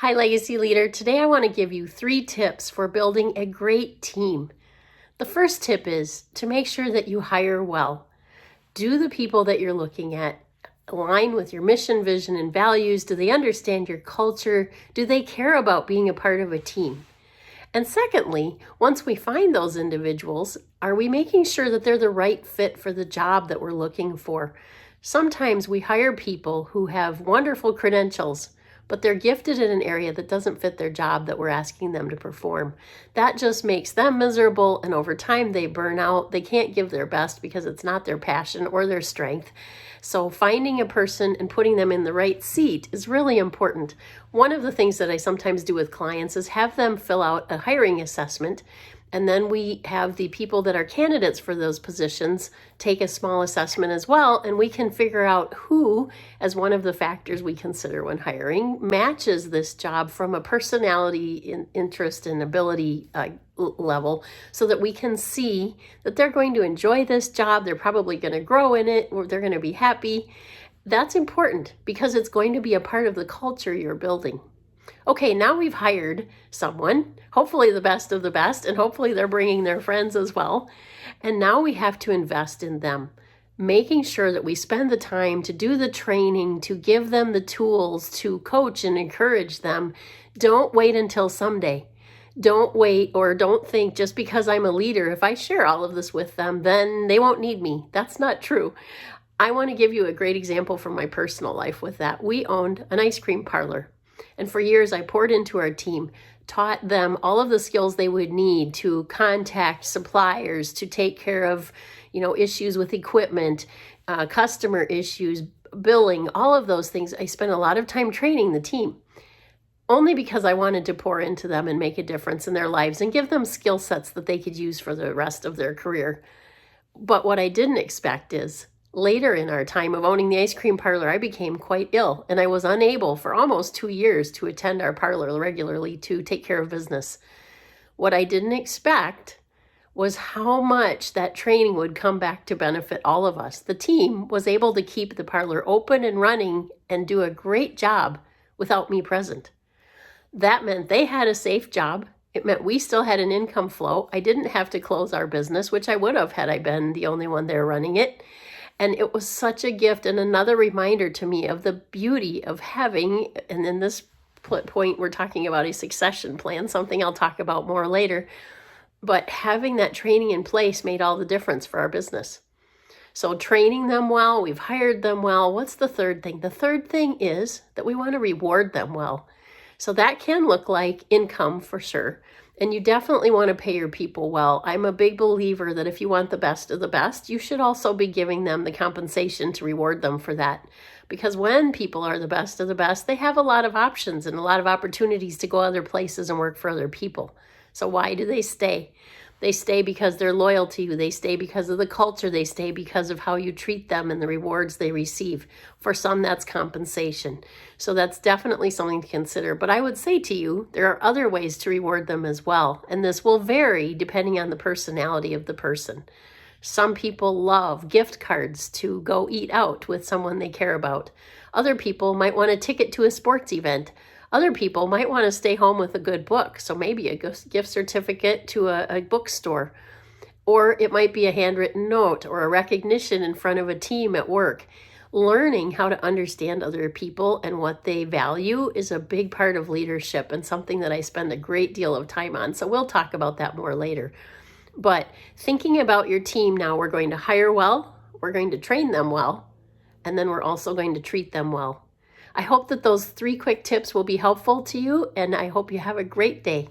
Hi, Legacy Leader. Today I want to give you 3 tips for building a great team. The first tip is to make sure that you hire well. Do the people that you're looking at align with your mission, vision, and values? Do they understand your culture? Do they care about being a part of a team? And secondly, once we find those individuals, are we making sure that they're the right fit for the job that we're looking for? Sometimes we hire people who have wonderful credentials, but they're gifted in an area that doesn't fit their job that we're asking them to perform. That just makes them miserable, and over time they burn out. They can't give their best because it's not their passion or their strength. So finding a person and putting them in the right seat is really important. One of the things that I sometimes do with clients is have them fill out a hiring assessment, and then we have the people that are candidates for those positions take a small assessment as well, and we can figure out who, as one of the factors we consider when hiring, matches this job from a personality, interest, and ability level, so that we can see that they're going to enjoy this job, they're probably going to grow in it, or they're going to be happy. That's important because it's going to be a part of the culture you're building. Okay, now we've hired someone, hopefully the best of the best, and hopefully they're bringing their friends as well. And now we have to invest in them, making sure that we spend the time to do the training, to give them the tools, to coach and encourage them. Don't wait until someday. Don't wait, or don't think just because I'm a leader, if I share all of this with them, then they won't need me. That's not true. I want to give you a great example from my personal life with that. We owned an ice cream parlor. And for years, I poured into our team, taught them all of the skills they would need to contact suppliers, to take care of, issues with equipment, customer issues, billing, all of those things. I spent a lot of time training the team, only because I wanted to pour into them and make a difference in their lives and give them skill sets that they could use for the rest of their career. But what I didn't expect is, later in our time of owning the ice cream parlor, I became quite ill, and I was unable for almost 2 years to attend our parlor regularly to take care of business. What I didn't expect was how much that training would come back to benefit all of us. The team was able to keep the parlor open and running and do a great job without me present. That meant they had a safe job. It meant we still had an income flow. I didn't have to close our business, which I would have had I been the only one there running it. And it was such a gift and another reminder to me of the beauty of having, and in this point, we're talking about a succession plan, something I'll talk about more later, but having that training in place made all the difference for our business. So training them well, we've hired them well. What's the third thing? The third thing is that we want to reward them well. So that can look like income for sure. And you definitely want to pay your people well. I'm a big believer that if you want the best of the best, you should also be giving them the compensation to reward them for that. Because when people are the best of the best, they have a lot of options and a lot of opportunities to go other places and work for other people. So why do they stay? They stay because they're loyal to you. They stay because of the culture. They stay because of how you treat them and the rewards they receive. For some, that's compensation. So that's definitely something to consider. But I would say to you, there are other ways to reward them as well. And this will vary depending on the personality of the person. Some people love gift cards to go eat out with someone they care about. Other people might want a ticket to a sports event. Other people might want to stay home with a good book, so maybe a gift certificate to a bookstore. Or it might be a handwritten note or a recognition in front of a team at work. Learning how to understand other people and what they value is a big part of leadership and something that I spend a great deal of time on. So we'll talk about that more later. But thinking about your team now, we're going to hire well, we're going to train them well, and then we're also going to treat them well. I hope that those 3 quick tips will be helpful to you, and I hope you have a great day.